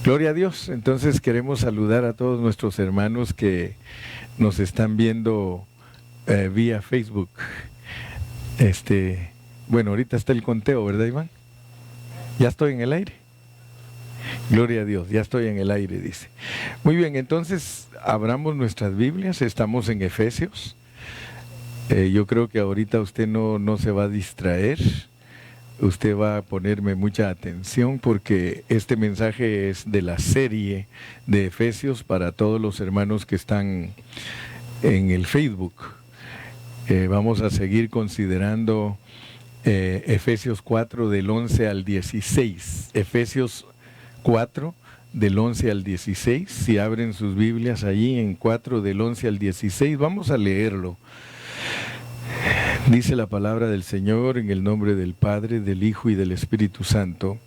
Gloria a Dios. Entonces queremos saludar a todos nuestros hermanos que nos están viendo vía Facebook. Bueno, ahorita está el conteo, ¿verdad, Iván? Ya estoy en el aire. Gloria a Dios, ya estoy en el aire, dice. Muy bien, entonces abramos nuestras Biblias, estamos en Efesios. Yo creo que ahorita usted no se va a distraer. Usted va a ponerme mucha atención porque este mensaje es de la serie de Efesios para todos los hermanos que están en el Facebook. Vamos a seguir considerando Efesios 4 del 11 al 16. Efesios 4 del 11 al 16. Si abren sus Biblias allí en 4 del 11 al 16, vamos a leerlo. Dice la palabra del Señor en el nombre del Padre, del Hijo y del Espíritu Santo.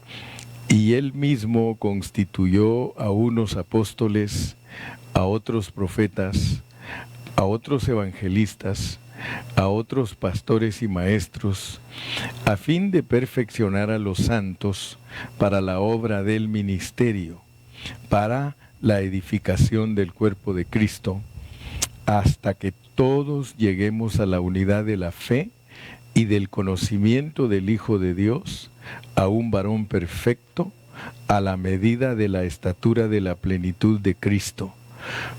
Y Él mismo constituyó a unos apóstoles, a otros profetas, a otros evangelistas, a otros pastores y maestros, a fin de perfeccionar a los santos para la obra del ministerio, para la edificación del cuerpo de Cristo, hasta que todos lleguemos a la unidad de la fe y del conocimiento del Hijo de Dios, a un varón perfecto, a la medida de la estatura de la plenitud de Cristo,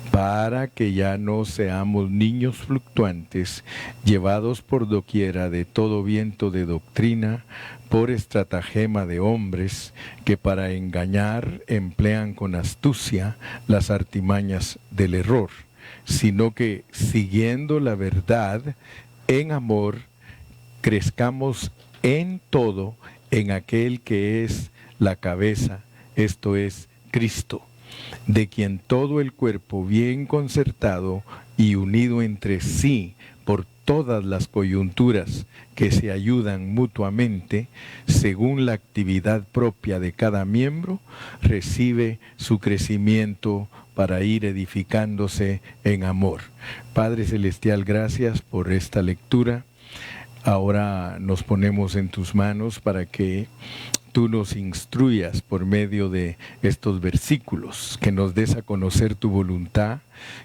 para que ya no seamos niños fluctuantes, llevados por doquiera de todo viento de doctrina, por estratagema de hombres, que para engañar emplean con astucia las artimañas del error, sino que siguiendo la verdad en amor, crezcamos en todo en aquel que es la cabeza, esto es Cristo, de quien todo el cuerpo bien concertado y unido entre sí por todas las coyunturas que se ayudan mutuamente, según la actividad propia de cada miembro, recibe su crecimiento para ir edificándose en amor. Padre Celestial, gracias por esta lectura. Ahora nos ponemos en tus manos para que tú nos instruyas por medio de estos versículos, que nos des a conocer tu voluntad,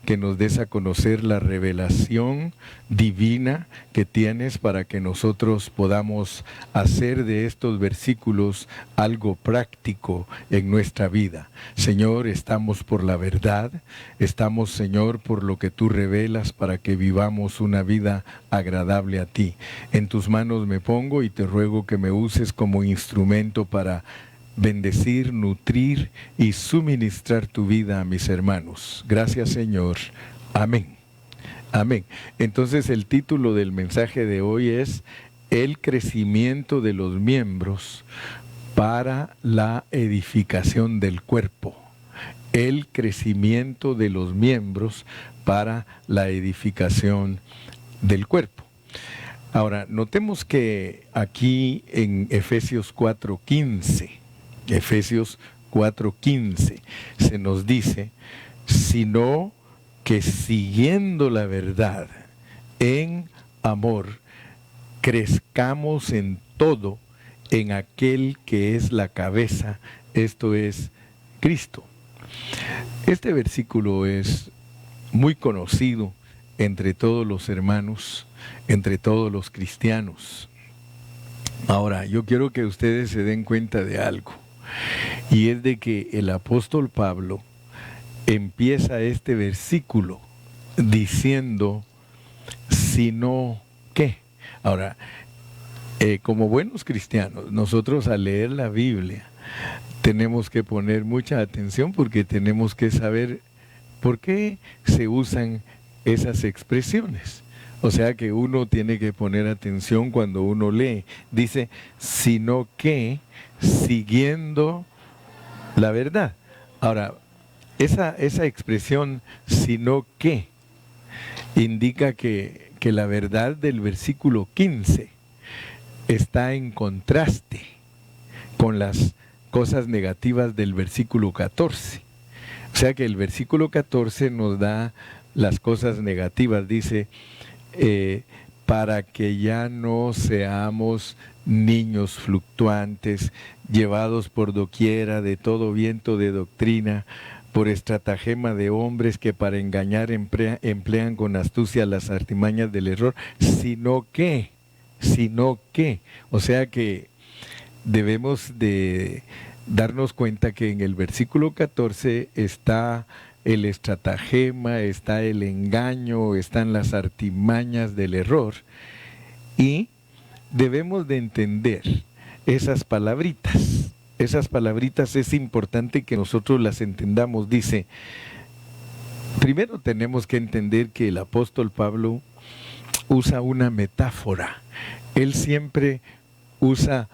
que nos des a conocer la revelación divina que tienes para que nosotros podamos hacer de estos versículos algo práctico en nuestra vida. Señor, estamos por la verdad, estamos, Señor, por lo que tú revelas para que vivamos una vida agradable a ti. En tus manos me pongo y te ruego que me uses como instrumento para bendecir, nutrir y suministrar tu vida a mis hermanos. Gracias, Señor. Amén. Amén. Entonces el título del mensaje de hoy es El crecimiento de los miembros para la edificación del cuerpo. El crecimiento de los miembros para la edificación del cuerpo. Ahora, notemos que aquí en Efesios 4:15, Efesios 4:15, se nos dice, sino que siguiendo la verdad en amor, crezcamos en todo en aquel que es la cabeza, esto es Cristo. Este versículo es muy conocido entre todos los hermanos, entre todos los cristianos. Ahora, yo quiero que ustedes se den cuenta de algo, y es de que el apóstol Pablo empieza este versículo diciendo, sino que. Ahora, como buenos cristianos, nosotros al leer la Biblia tenemos que poner mucha atención porque tenemos que saber por qué se usan esas expresiones. O sea que uno tiene que poner atención cuando uno lee. Dice, sino que siguiendo la verdad. Ahora, esa expresión, sino que, indica que la verdad del versículo 15 está en contraste con las cosas negativas del versículo 14. O sea que el versículo 14 nos da las cosas negativas, dice, para que ya no seamos niños fluctuantes, llevados por doquiera de todo viento de doctrina, por estratagema de hombres que para engañar emplean con astucia las artimañas del error, sino que, o sea que debemos de darnos cuenta que en el versículo 14 está el estratagema, está el engaño, están las artimañas del error, y debemos de entender esas palabritas. Esas palabritas es importante que nosotros las entendamos. Dice, primero tenemos que entender que el apóstol Pablo usa una metáfora. Él siempre usa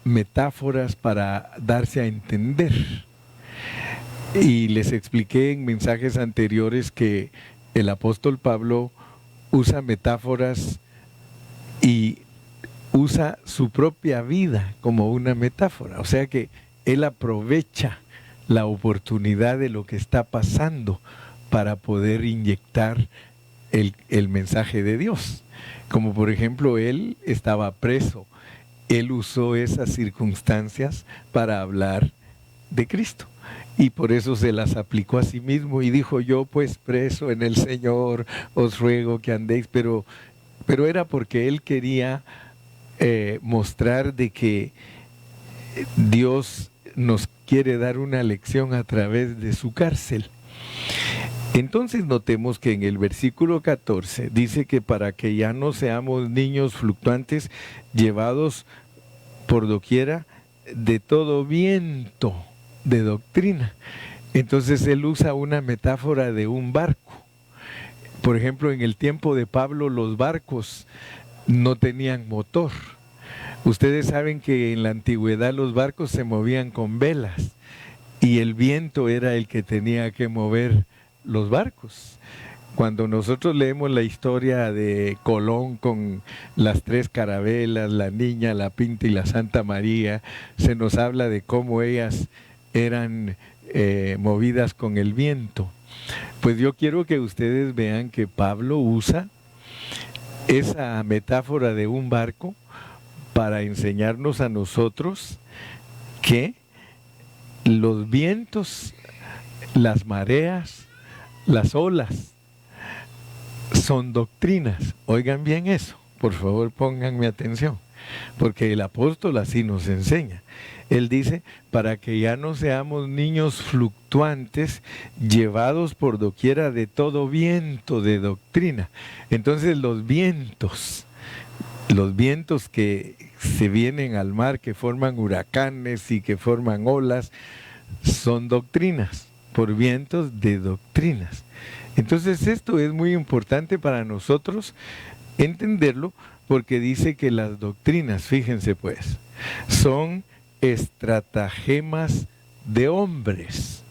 metáforas para darse a entender. Y les expliqué en mensajes anteriores que el apóstol Pablo usa metáforas y usa su propia vida como una metáfora. O sea que él aprovecha la oportunidad de lo que está pasando para poder inyectar el mensaje de Dios. Como por ejemplo, él estaba preso. Él usó esas circunstancias para hablar de Cristo. Y por eso se las aplicó a sí mismo y dijo, yo pues preso en el Señor, os ruego que andéis. Pero era porque él quería mostrar de que Dios nos quiere dar una lección a través de su cárcel. Entonces notemos que en el versículo 14 dice que para que ya no seamos niños fluctuantes llevados por doquiera de todo viento de doctrina. Entonces él usa una metáfora de un barco. Por ejemplo, en el tiempo de Pablo los barcos no tenían motor. Ustedes saben que en la antigüedad los barcos se movían con velas y el viento era el que tenía que mover los barcos. Cuando nosotros leemos la historia de Colón con las 3 carabelas, la Niña, la Pinta y la Santa María, se nos habla de cómo ellas eran movidas con el viento. Pues yo quiero que ustedes vean que Pablo usa esa metáfora de un barco para enseñarnos a nosotros que los vientos, las mareas, las olas son doctrinas. Oigan bien eso, por favor pónganme atención, porque el apóstol así nos enseña. Él dice, para que ya no seamos niños fluctuantes, llevados por doquiera de todo viento de doctrina. Entonces los vientos que se vienen al mar, que forman huracanes y que forman olas, son doctrinas, por vientos de doctrinas. Entonces esto es muy importante para nosotros entenderlo, porque dice que las doctrinas, fíjense pues, son estratagemas de hombres.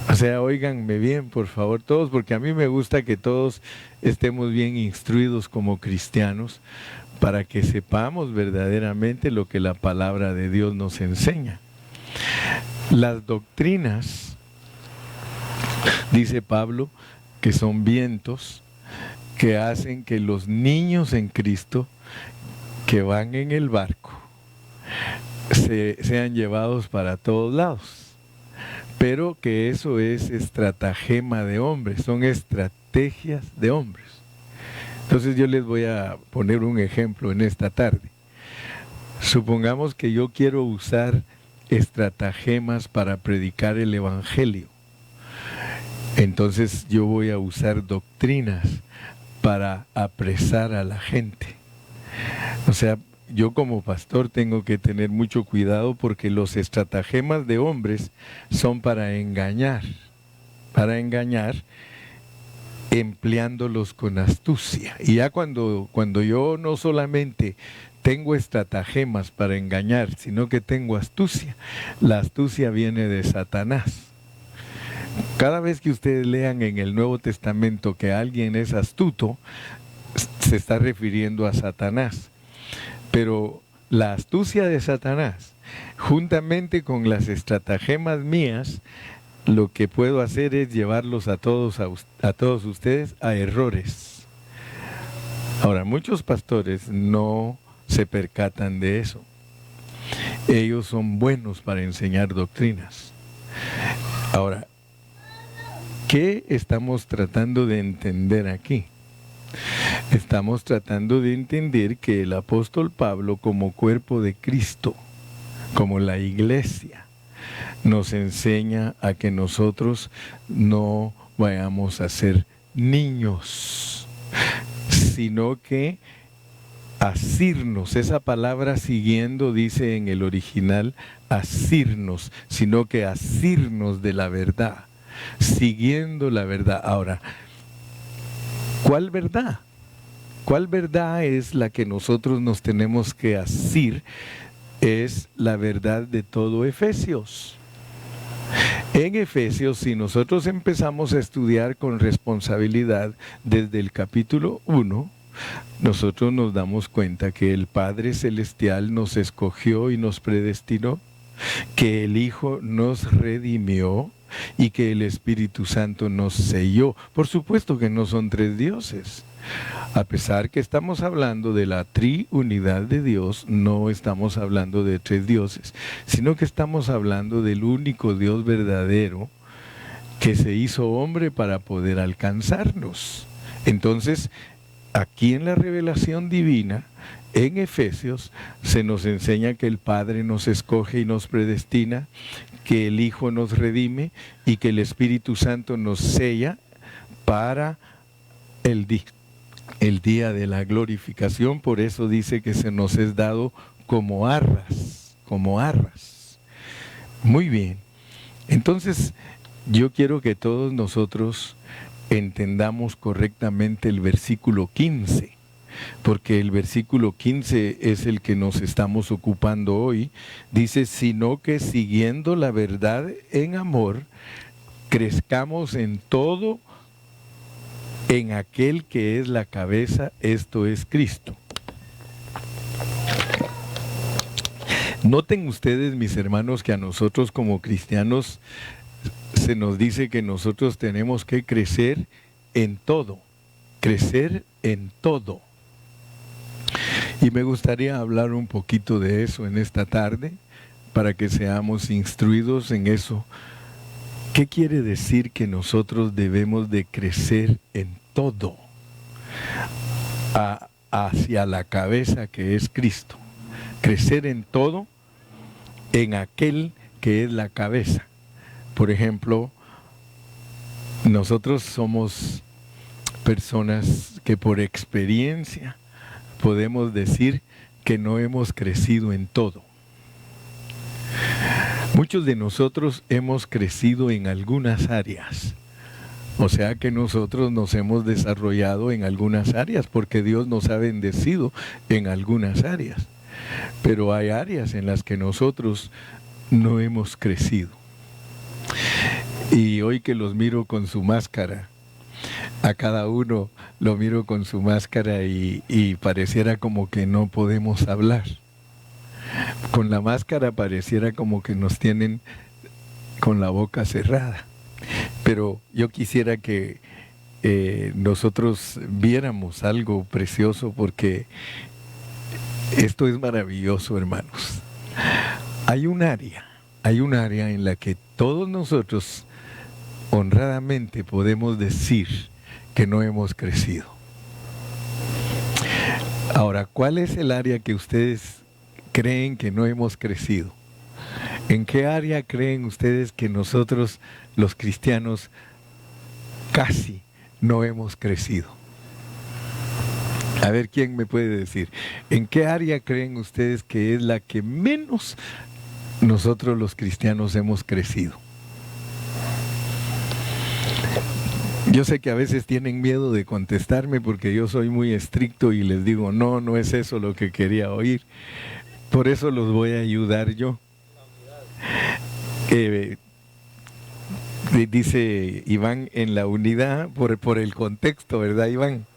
O sea, óiganme bien, por favor, todos, porque a mí me gusta que todos estemos bien instruidos como cristianos para que sepamos verdaderamente lo que la palabra de Dios nos enseña. Las doctrinas, dice Pablo, que son vientos que hacen que los niños en Cristo que van en el barco sean llevados para todos lados, pero que eso es estratagema de hombres, son estrategias de hombres. Entonces yo les voy a poner un ejemplo en esta tarde. Supongamos que yo quiero usar estratagemas para predicar el evangelio. Entonces yo voy a usar doctrinas para apresar a la gente. O sea, yo como pastor tengo que tener mucho cuidado, porque los estratagemas de hombres son para engañar empleándolos con astucia. Y ya cuando yo no solamente tengo estratagemas para engañar, sino que tengo astucia, la astucia viene de Satanás. Cada vez que ustedes lean en el Nuevo Testamento que alguien es astuto, se está refiriendo a Satanás. Pero la astucia de Satanás, juntamente con las estratagemas mías, lo que puedo hacer es llevarlos a todos ustedes a errores. Ahora, muchos pastores no se percatan de eso. Ellos son buenos para enseñar doctrinas. Ahora, ¿qué estamos tratando de entender aquí? Estamos tratando de entender que el apóstol Pablo, como cuerpo de Cristo, como la iglesia, nos enseña a que nosotros no vayamos a ser niños, sino que asirnos. Esa palabra siguiendo dice en el original asirnos, sino que asirnos de la verdad, siguiendo la verdad. Ahora, ¿cuál verdad? ¿Cuál verdad es la que nosotros nos tenemos que asir? Es la verdad de todo Efesios. En Efesios, si nosotros empezamos a estudiar con responsabilidad desde el capítulo 1, nosotros nos damos cuenta que el Padre Celestial nos escogió y nos predestinó, que el Hijo nos redimió y que el Espíritu Santo nos selló. Por supuesto que no son tres dioses. A pesar que estamos hablando de la triunidad de Dios, no estamos hablando de tres dioses, sino que estamos hablando del único Dios verdadero que se hizo hombre para poder alcanzarnos. Entonces, aquí en la revelación divina, en Efesios, se nos enseña que el Padre nos escoge y nos predestina, que el Hijo nos redime y que el Espíritu Santo nos sella para el día de la glorificación. Por eso dice que se nos es dado como arras, como arras. Muy bien. Entonces, yo quiero que todos nosotros entendamos correctamente el versículo 15, porque el versículo 15 es el que nos estamos ocupando hoy. Dice, sino que siguiendo la verdad en amor, crezcamos en todo en aquel que es la cabeza, esto es Cristo. Noten ustedes, mis hermanos, que a nosotros como cristianos se nos dice que nosotros tenemos que crecer en todo, crecer en todo. Y me gustaría hablar un poquito de eso en esta tarde, para que seamos instruidos en eso. ¿Qué quiere decir que nosotros debemos de crecer en todo? Hacia la cabeza que es Cristo. Crecer en todo en aquel que es la cabeza. Por ejemplo, nosotros somos personas que por experiencia podemos decir que no hemos crecido en todo. Muchos de nosotros hemos crecido en algunas áreas. O sea que nosotros nos hemos desarrollado en algunas áreas porque Dios nos ha bendecido en algunas áreas. Pero hay áreas en las que nosotros no hemos crecido. Y hoy que los miro con su máscara, a cada uno lo miro con su máscara y pareciera como que no podemos hablar. Con la máscara pareciera como que nos tienen con la boca cerrada. Pero yo quisiera que nosotros viéramos algo precioso, porque esto es maravilloso, hermanos. Hay un área en la que todos nosotros honradamente podemos decir que no hemos crecido. Ahora, ¿cuál es el área que ustedes creen que no hemos crecido? ¿En qué área creen ustedes que nosotros, los cristianos, casi no hemos crecido? A ver, ¿quién me puede decir? ¿En qué área creen ustedes que es la que menos nosotros los cristianos hemos crecido? Yo sé que a veces tienen miedo de contestarme porque yo soy muy estricto y les digo, no, no es eso lo que quería oír. Por eso los voy a ayudar yo. Dice Iván, en la unidad, por el contexto, ¿verdad, Iván?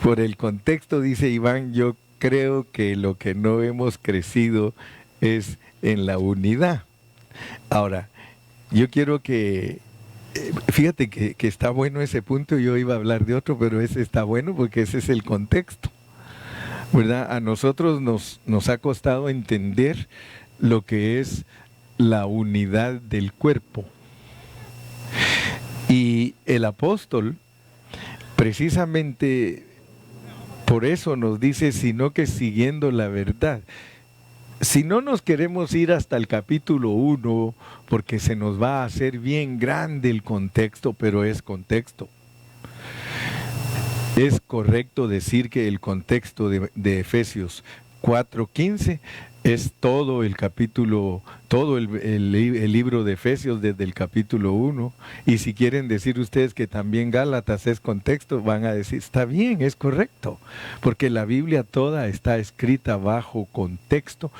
Por el contexto, dice Iván, yo creo que lo que no hemos crecido es en la unidad. Ahora, yo quiero que, fíjate que está bueno ese punto. Yo iba a hablar de otro, pero ese está bueno porque ese es el contexto. ¿verdad? A nosotros nos ha costado entender lo que es la unidad del cuerpo. Y el apóstol, precisamente por eso nos dice, sino que siguiendo la verdad. Si no nos queremos ir hasta el capítulo 1, porque se nos va a hacer bien grande el contexto, pero es contexto. Es correcto decir que el contexto de Efesios 4:15 es todo el capítulo, todo el libro de Efesios desde el capítulo 1. Y si quieren decir ustedes que también Gálatas es contexto, van a decir, está bien, es correcto. Porque la Biblia toda está escrita bajo contexto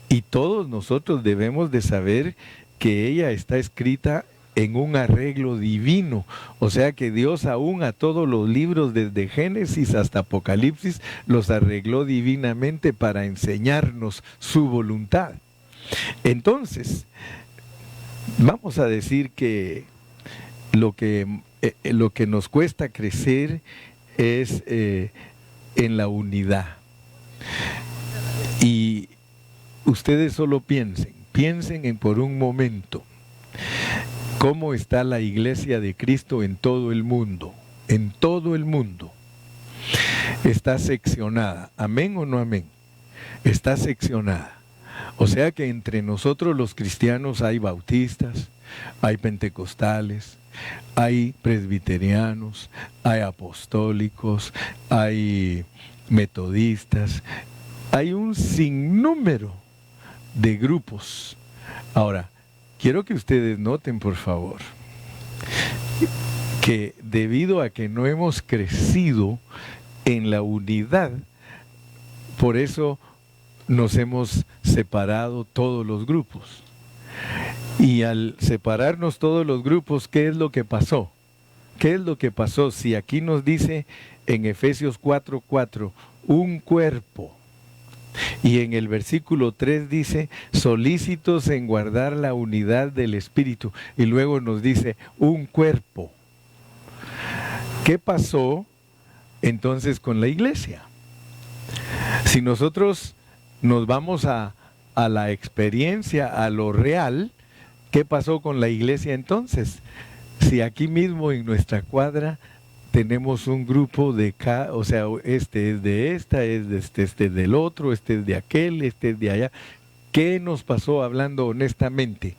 y todos nosotros debemos de saber que ella está escrita en un arreglo divino, o sea que Dios aún a todos los libros desde Génesis hasta Apocalipsis los arregló divinamente para enseñarnos su voluntad. Entonces, vamos a decir que lo que nos cuesta crecer es en la unidad. Y ustedes solo piensen por un momento. ¿Cómo está la iglesia de Cristo en todo el mundo? En todo el mundo. Está seccionada. ¿Amén o no amén? Está seccionada. O sea que entre nosotros los cristianos hay bautistas, hay pentecostales, hay presbiterianos, hay apostólicos, hay metodistas, hay un sinnúmero de grupos. Ahora, quiero que ustedes noten, por favor, que debido a que no hemos crecido en la unidad, por eso nos hemos separado todos los grupos. Y al separarnos todos los grupos, ¿qué es lo que pasó? ¿Qué es lo que pasó? Si aquí nos dice en Efesios 4:4, un cuerpo. Y en el versículo 3 dice, solícitos en guardar la unidad del Espíritu. Y luego nos dice, un cuerpo. ¿Qué pasó entonces con la iglesia? Si nosotros nos vamos a la experiencia, a lo real, ¿qué pasó con la iglesia entonces? Si aquí mismo en nuestra cuadra tenemos un grupo de o sea, este es de esta, este es del otro, este es de aquel, este es de allá. ¿Qué nos pasó hablando honestamente?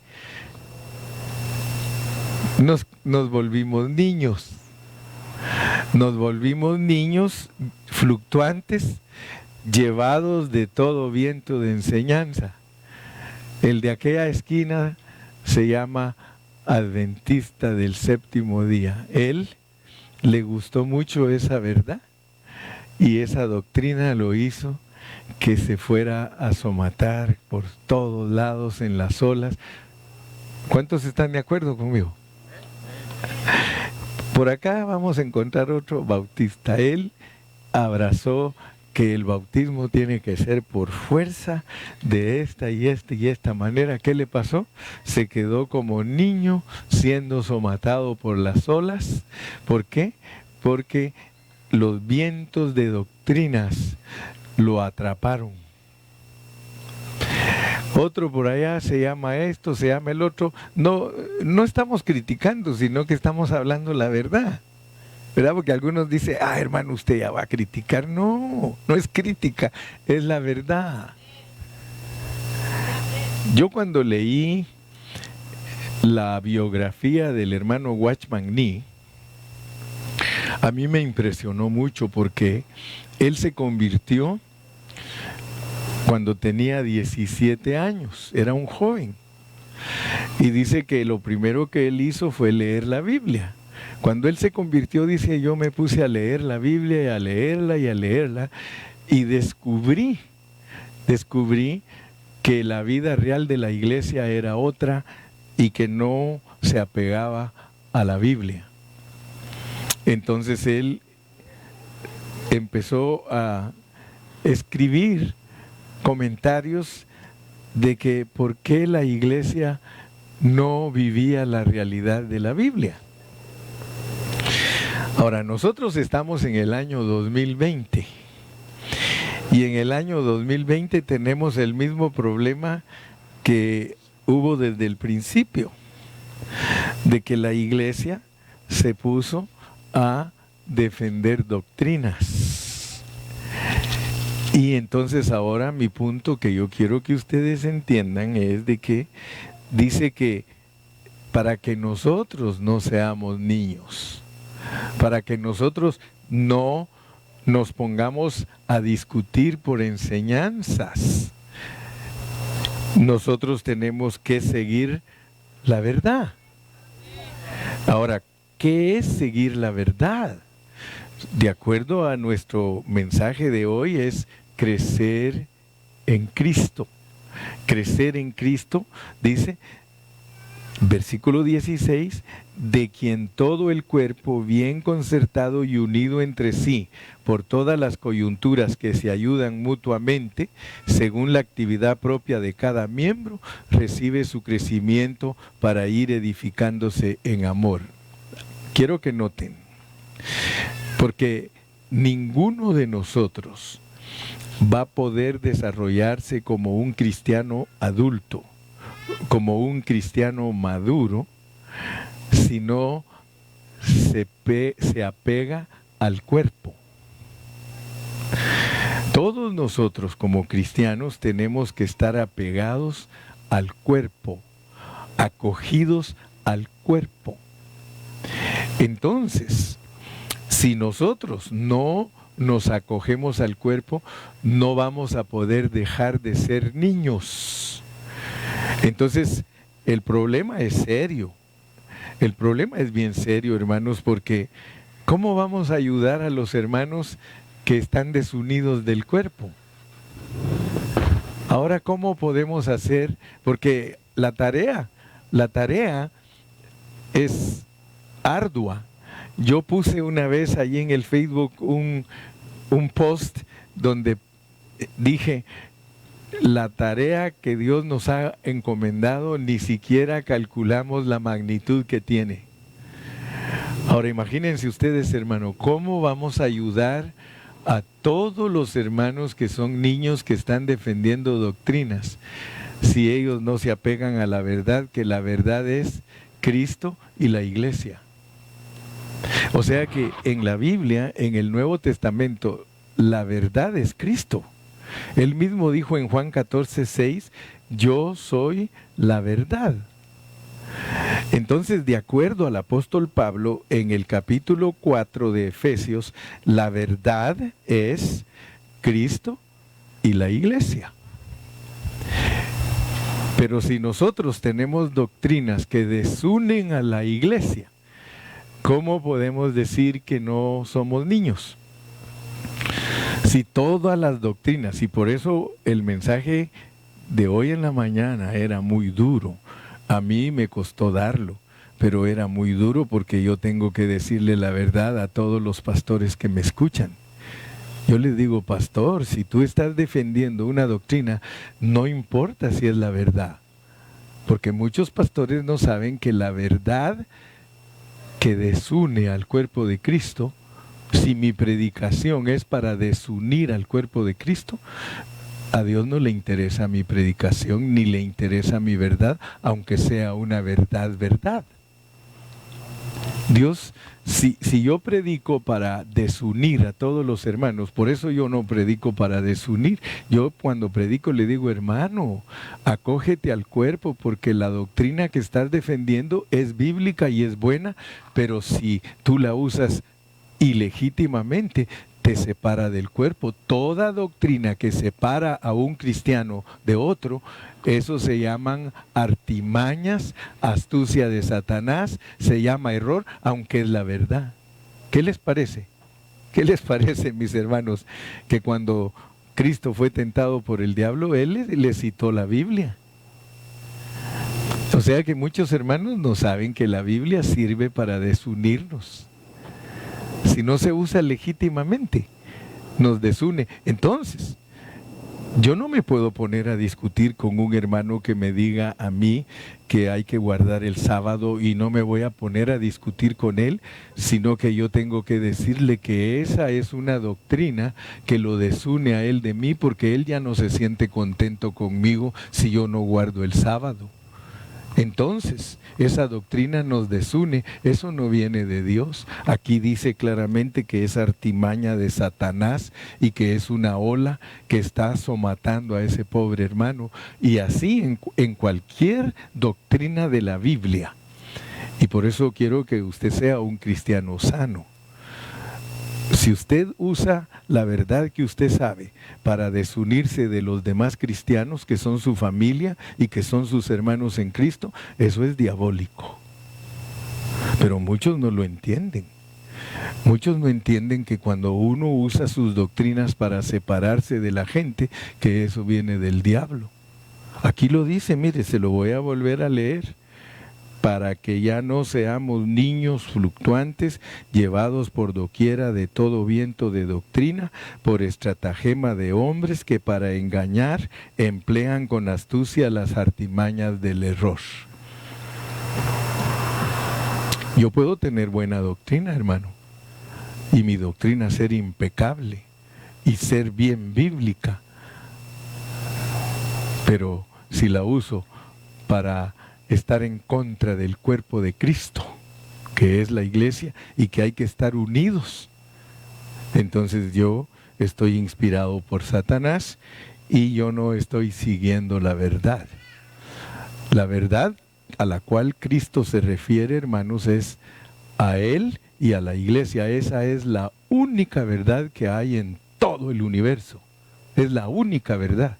Nos volvimos niños. Nos volvimos niños fluctuantes, llevados de todo viento de enseñanza. El de aquella esquina se llama Adventista del Séptimo Día. Él le gustó mucho esa verdad y esa doctrina lo hizo que se fuera a somatar por todos lados en las olas. ¿Cuántos están de acuerdo conmigo? Por acá vamos a encontrar otro bautista. Él abrazó que el bautismo tiene que ser por fuerza de esta y esta manera. ¿Qué le pasó? Se quedó como niño siendo somatado por las olas. ¿Por qué? Porque los vientos de doctrinas lo atraparon. Otro por allá se llama esto, se llama el otro. No estamos criticando, sino que estamos hablando la verdad. ¿Verdad? Porque algunos dicen, hermano, usted ya va a criticar. No es crítica, es la verdad. Yo cuando leí la biografía del hermano Watchman Nee, a mí me impresionó mucho porque él se convirtió cuando tenía 17 años, era un joven. Y dice que lo primero que él hizo fue leer la Biblia. Cuando él se convirtió, dice, yo me puse a leer la Biblia, y a leerla, y descubrí que la vida real de la iglesia era otra y que no se apegaba a la Biblia. Entonces él empezó a escribir comentarios de que por qué la iglesia no vivía la realidad de la Biblia. Ahora, nosotros estamos en el año 2020 Y en el año 2020 tenemos el mismo problema que hubo desde el principio, de que la iglesia se puso a defender doctrinas. Y entonces ahora mi punto que yo quiero que ustedes entiendan es de que dice que para que nosotros no seamos niños, para que nosotros no nos pongamos a discutir por enseñanzas, nosotros tenemos que seguir la verdad. Ahora, ¿qué es seguir la verdad? De acuerdo a nuestro mensaje de hoy es crecer en Cristo. Crecer en Cristo, dice, versículo 16, de quien todo el cuerpo bien concertado y unido entre sí por todas las coyunturas que se ayudan mutuamente, según la actividad propia de cada miembro, recibe su crecimiento para ir edificándose en amor. Quiero que noten, porque ninguno de nosotros va a poder desarrollarse como un cristiano adulto, como un cristiano maduro, si no se apega al cuerpo. Todos nosotros como cristianos tenemos que estar apegados al cuerpo, acogidos al cuerpo. Entonces, si nosotros no nos acogemos al cuerpo, no vamos a poder dejar de ser niños. Entonces, el problema es serio. El problema es bien serio, hermanos, porque ¿cómo vamos a ayudar a los hermanos que están desunidos del cuerpo? Ahora, ¿cómo podemos hacer? Porque la tarea es ardua. Yo puse una vez allí en el Facebook un post donde dije, la tarea que Dios nos ha encomendado ni siquiera calculamos la magnitud que tiene. Ahora imagínense ustedes, hermano, ¿cómo vamos a ayudar a todos los hermanos que son niños que están defendiendo doctrinas si ellos no se apegan a la verdad, que la verdad es Cristo y la iglesia? O sea que en la Biblia, en el Nuevo Testamento, la verdad es Cristo. Él mismo dijo en Juan 14:6, yo soy la verdad. Entonces, de acuerdo al apóstol Pablo, en el capítulo 4 de Efesios, la verdad es Cristo y la iglesia. Pero si nosotros tenemos doctrinas que desunen a la iglesia, ¿cómo podemos decir que no somos niños? Si todas las doctrinas, y por eso el mensaje de hoy en la mañana era muy duro, a mí me costó darlo, pero era muy duro porque yo tengo que decirle la verdad a todos los pastores que me escuchan. Yo les digo, pastor, si tú estás defendiendo una doctrina, no importa si es la verdad, porque muchos pastores no saben que la verdad que desune al cuerpo de Cristo, si mi predicación es para desunir al cuerpo de Cristo, a Dios no le interesa mi predicación ni le interesa mi verdad, aunque sea una verdad. Dios, si yo predico para desunir a todos los hermanos, por eso yo no predico para desunir. Yo cuando predico le digo, hermano, acógete al cuerpo porque la doctrina que estás defendiendo es bíblica y es buena, pero si tú la usas ilegítimamente, te separa del cuerpo. Toda doctrina que separa a un cristiano de otro, eso se llaman artimañas, astucia de Satanás, se llama error, aunque es la verdad. ¿Qué les parece? ¿Qué les parece, mis hermanos, que cuando Cristo fue tentado por el diablo, Él le citó la Biblia? O sea que muchos hermanos no saben que la Biblia sirve para desunirnos. Si no se usa legítimamente, nos desune. Entonces, Yo no me puedo poner a discutir con un hermano que me diga a mí que hay que guardar el sábado, y no me voy a poner a discutir con él, sino que yo tengo que decirle que esa es una doctrina que lo desune a él de mí, porque él ya no se siente contento conmigo si yo no guardo el sábado. Entonces, esa doctrina nos desune, eso no viene de Dios. Aquí dice claramente que es artimaña de Satanás y que es una ola que está somatando a ese pobre hermano. Y así en cualquier doctrina de la Biblia. Y por eso quiero que usted sea un cristiano sano. Si usted usa la verdad que usted sabe para desunirse de los demás cristianos que son su familia y que son sus hermanos en Cristo, eso es diabólico. Pero muchos no lo entienden. Muchos no entienden que cuando uno usa sus doctrinas para separarse de la gente, que eso viene del diablo. Aquí lo dice, mire, se lo voy a volver a leer. Para que ya no seamos niños fluctuantes, llevados por doquiera de todo viento de doctrina, por estratagema de hombres que para engañar emplean con astucia las artimañas del error. Yo puedo tener buena doctrina, hermano, y mi doctrina ser impecable y ser bien bíblica, pero si la uso para estar en contra del cuerpo de Cristo, que es la iglesia, y que hay que estar unidos, entonces yo estoy inspirado por Satanás y yo no estoy siguiendo la verdad. La verdad a la cual Cristo se refiere, hermanos, es a Él y a la iglesia. Esa es la única verdad que hay en todo el universo. Es la única verdad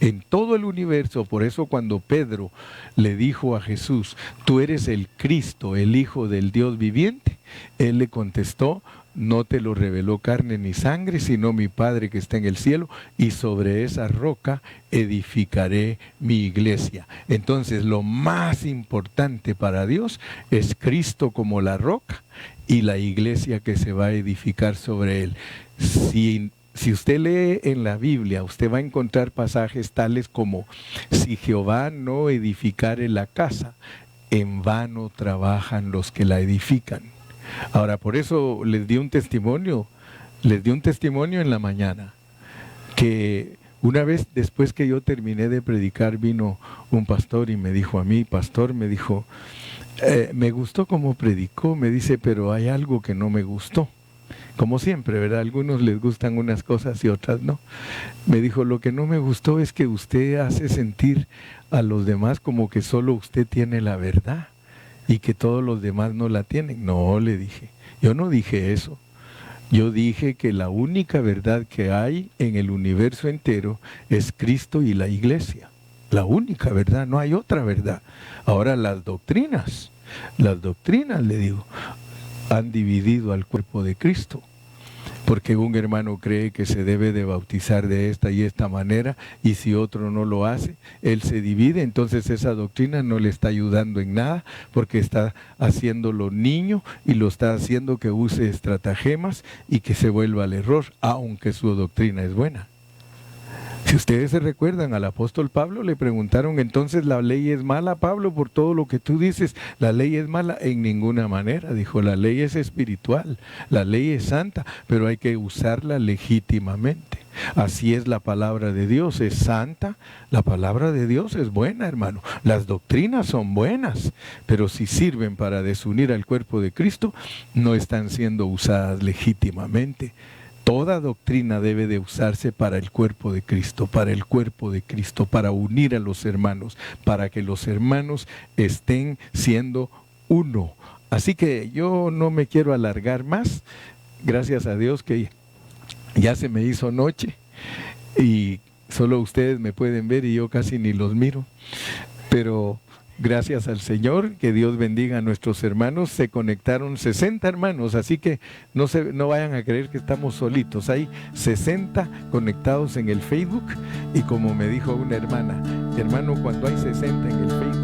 en todo el universo. Por eso cuando Pedro le dijo a Jesús, tú eres el Cristo, el Hijo del Dios viviente, Él le contestó, no te lo reveló carne ni sangre, sino mi Padre que está en el cielo, y sobre esa roca edificaré mi iglesia. Entonces lo más importante para Dios es Cristo como la roca y la iglesia que se va a edificar sobre Él. Si usted lee en la Biblia, usted va a encontrar pasajes tales como, si Jehová no edificare la casa, en vano trabajan los que la edifican. Ahora, por eso les di un testimonio en la mañana, que una vez después que yo terminé de predicar, vino un pastor y me dijo a mí, pastor, me dijo, me gustó cómo predicó, me dice, pero hay algo que no me gustó. Como siempre, ¿verdad? A algunos les gustan unas cosas y otras no. Me dijo, lo que no me gustó es que usted hace sentir a los demás como que solo usted tiene la verdad y que todos los demás no la tienen. No, le dije, yo no dije eso. Yo dije que la única verdad que hay en el universo entero es Cristo y la iglesia. La única verdad, no hay otra verdad. Ahora las doctrinas, le digo, han dividido al cuerpo de Cristo, porque un hermano cree que se debe de bautizar de esta y esta manera, y si otro no lo hace, él se divide. Entonces esa doctrina no le está ayudando en nada, porque está haciéndolo niño y lo está haciendo que use estratagemas y que se vuelva al error, aunque su doctrina es buena. Si ustedes se recuerdan, al apóstol Pablo le preguntaron, entonces ¿la ley es mala, Pablo, por todo lo que tú dices? ¿La ley es mala? En ninguna manera, dijo, la ley es espiritual, la ley es santa, pero hay que usarla legítimamente. Así es la palabra de Dios, es santa, la palabra de Dios es buena, hermano. Las doctrinas son buenas, pero si sirven para desunir al cuerpo de Cristo, no están siendo usadas legítimamente. Toda doctrina debe de usarse para el cuerpo de Cristo, para unir a los hermanos, para que los hermanos estén siendo uno. Así que yo no me quiero alargar más. Gracias a Dios que ya se me hizo noche y solo ustedes me pueden ver y yo casi ni los miro. Pero gracias al Señor, que Dios bendiga a nuestros hermanos. Se conectaron 60 hermanos, así que no vayan a creer que estamos solitos. Hay 60 conectados en el Facebook, y como me dijo una hermana, hermano, cuando hay 60 en el Facebook...